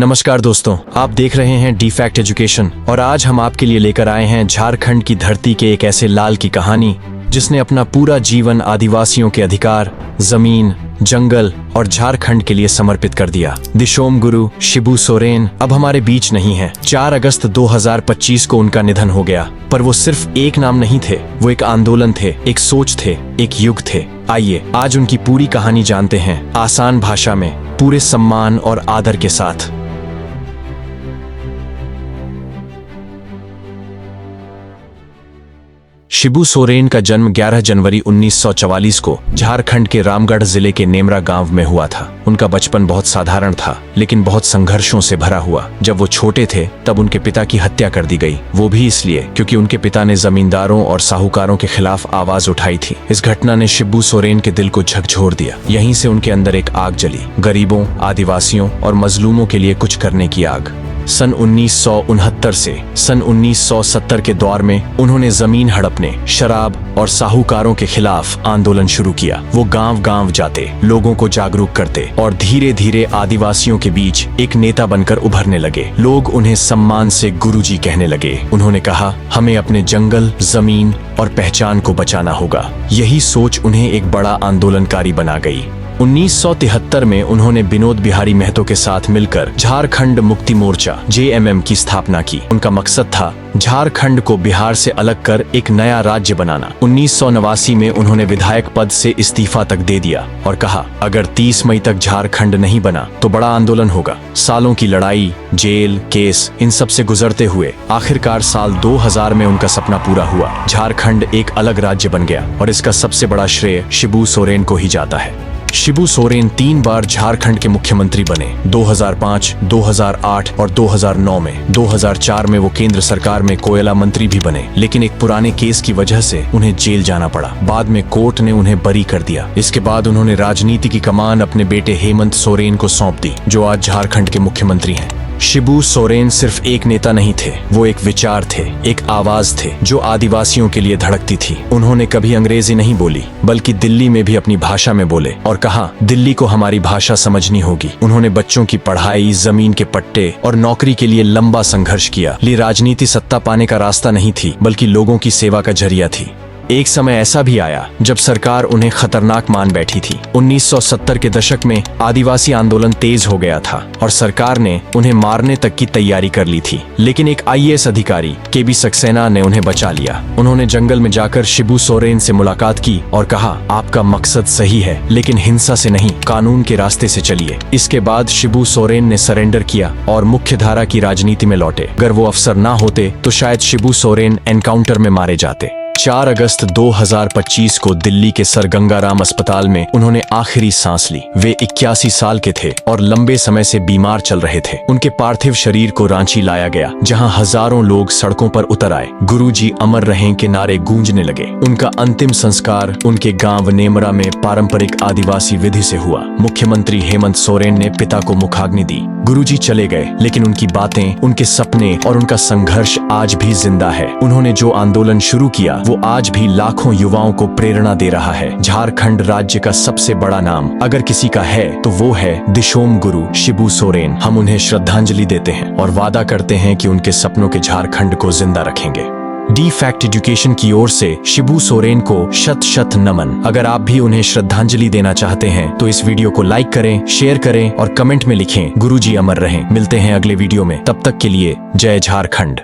नमस्कार दोस्तों, आप देख रहे हैं डी फैक्ट एजुकेशन और आज हम आपके लिए लेकर आए हैं झारखंड की धरती के एक ऐसे लाल की कहानी जिसने अपना पूरा जीवन आदिवासियों के अधिकार, जमीन, जंगल और झारखंड के लिए समर्पित कर दिया। दिशोम गुरु शिबू सोरेन अब हमारे बीच नहीं है। 4 अगस्त 2025 को उनका निधन हो गया, पर वो सिर्फ एक नाम नहीं थे, वो एक आंदोलन थे, एक सोच थे, एक युग थे। आइए आज उनकी पूरी कहानी जानते हैं, आसान भाषा में, पूरे सम्मान और आदर के साथ। शिबू सोरेन का जन्म 11 जनवरी 1944 को झारखंड के रामगढ़ जिले के नेमरा गांव में हुआ था। उनका बचपन बहुत साधारण था, लेकिन बहुत संघर्षों से भरा हुआ। जब वो छोटे थे तब उनके पिता की हत्या कर दी गई, वो भी इसलिए क्योंकि उनके पिता ने जमींदारों और साहूकारों के खिलाफ आवाज उठाई थी। इस घटना ने शिबू सोरेन के दिल को झकझोर दिया। यहीं से उनके अंदर एक आग जली, गरीबों, आदिवासियों और मजलूमों के लिए कुछ करने की आग। सन 1969 से सन 1970 के दौर में उन्होंने जमीन हड़पने, शराब और साहूकारों के खिलाफ आंदोलन शुरू किया। वो गांव-गांव जाते, लोगों को जागरूक करते और धीरे धीरे आदिवासियों के बीच एक नेता बनकर उभरने लगे। लोग उन्हें सम्मान से गुरुजी कहने लगे। उन्होंने कहा, हमें अपने जंगल, जमीन और पहचान को बचाना होगा। यही सोच उन्हें एक बड़ा आंदोलनकारी बना गई। 1973 में उन्होंने विनोद बिहारी महतो के साथ मिलकर झारखंड मुक्ति मोर्चा (JMM) की स्थापना की। उनका मकसद था झारखंड को बिहार से अलग कर एक नया राज्य बनाना। 1989 में उन्होंने विधायक पद से इस्तीफा तक दे दिया और कहा, अगर 30 मई तक झारखंड नहीं बना तो बड़ा आंदोलन होगा। सालों की लड़ाई, जेल, केस, इन सब से गुजरते हुए आखिरकार साल 2000 में उनका सपना पूरा हुआ। झारखंड एक अलग राज्य बन गया और इसका सबसे बड़ा श्रेय शिबू सोरेन को ही जाता है। शिबू सोरेन 3 बार झारखंड के मुख्यमंत्री बने, 2005, 2008 और 2009 में। 2004 में वो केंद्र सरकार में कोयला मंत्री भी बने, लेकिन एक पुराने केस की वजह से उन्हें जेल जाना पड़ा। बाद में कोर्ट ने उन्हें बरी कर दिया। इसके बाद उन्होंने राजनीति की कमान अपने बेटे हेमंत सोरेन को सौंप दी, जो आज झारखंड के मुख्यमंत्री हैं। शिबू सोरेन सिर्फ एक नेता नहीं थे, वो एक विचार थे, एक आवाज थे जो आदिवासियों के लिए धड़कती थी। उन्होंने कभी अंग्रेजी नहीं बोली, बल्कि दिल्ली में भी अपनी भाषा में बोले और कहा, दिल्ली को हमारी भाषा समझनी होगी। उन्होंने बच्चों की पढ़ाई, जमीन के पट्टे और नौकरी के लिए लंबा संघर्ष किया। राजनीति सत्ता पाने का रास्ता नहीं थी, बल्कि लोगों की सेवा का जरिया थी। एक समय ऐसा भी आया जब सरकार उन्हें खतरनाक मान बैठी थी। 1970 के दशक में आदिवासी आंदोलन तेज हो गया था और सरकार ने उन्हें मारने तक की तैयारी कर ली थी, लेकिन एक IAS अधिकारी KB सक्सेना ने उन्हें बचा लिया। उन्होंने जंगल में जाकर शिबू सोरेन से मुलाकात की और कहा, आपका मकसद सही है, लेकिन हिंसा से नहीं, कानून के रास्ते से चलिए। इसके बाद शिबू सोरेन ने सरेंडर किया और मुख्य धारा की राजनीति में लौटे। अगर वो अफसर ना होते तो शायद शिबू सोरेन एनकाउंटर में मारे जाते। 4 अगस्त 2025 को दिल्ली के सर गंगाराम अस्पताल में उन्होंने आखिरी सांस ली। वे 81 साल के थे और लंबे समय से बीमार चल रहे थे। उनके पार्थिव शरीर को रांची लाया गया, जहां हजारों लोग सड़कों पर उतर आए। गुरुजी अमर रहें के नारे गूंजने लगे। उनका अंतिम संस्कार उनके गांव नेमरा में पारंपरिक आदिवासी विधि से हुआ। मुख्यमंत्री हेमंत सोरेन ने पिता को मुखाग्नि दी। गुरुजी चले गए, लेकिन उनकी बातें, उनके सपने और उनका संघर्ष आज भी जिंदा है। उन्होंने जो आंदोलन शुरू किया वो आज भी लाखों युवाओं को प्रेरणा दे रहा है। झारखंड राज्य का सबसे बड़ा नाम अगर किसी का है तो वो है दिशोम गुरु शिबू सोरेन। हम उन्हें श्रद्धांजलि देते हैं और वादा करते हैं कि उनके सपनों के झारखंड को जिंदा रखेंगे। डी फैक्ट एजुकेशन की ओर से शिबू सोरेन को शत शत नमन। अगर आप भी उन्हें श्रद्धांजलि देना चाहते हैं तो इस वीडियो को लाइक करें, शेयर करें और कमेंट में लिखें, गुरुजी अमर रहें। मिलते हैं अगले वीडियो में, तब तक के लिए जय झारखंड।